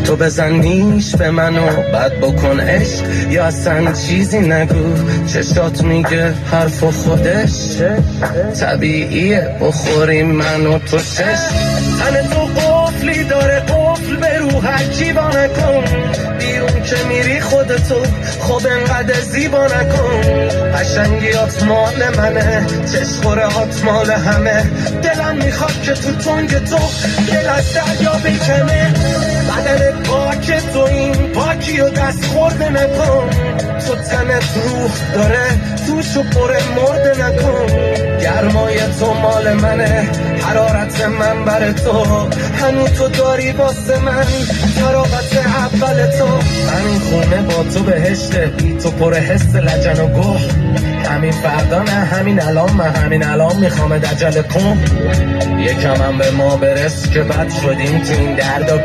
تو بزن نیش به منو بعد بکن عشق یا اصلا چیزی نگو. چشات میگه حرف و خودش طبیعیه بخوریم من و تو شش. تن تو قفلی داره قفل به رو هرکی با نکن. بیرون که میری خودتو خب انقدر زیبا نکن. قشنگیات مال منه چشخوره هات مال همه. دلم میخواد که تو تنگ تو دل از دریا بکنه. بدن پاک تو این پاکی و دست خورده نکن. تو تنت روح داره توشو پر مرده نکن. گرمای تو مال منه حرارت من بر تو. هنو تو داری واسه من تراوت اول تو. همین خونه با تو بهشته بی تو پر حس لجن و گوه. همین فردا نه همین الان من همین الان میخوام عجله کن. یکم هم به ما برس که بد شدیم تو این درد و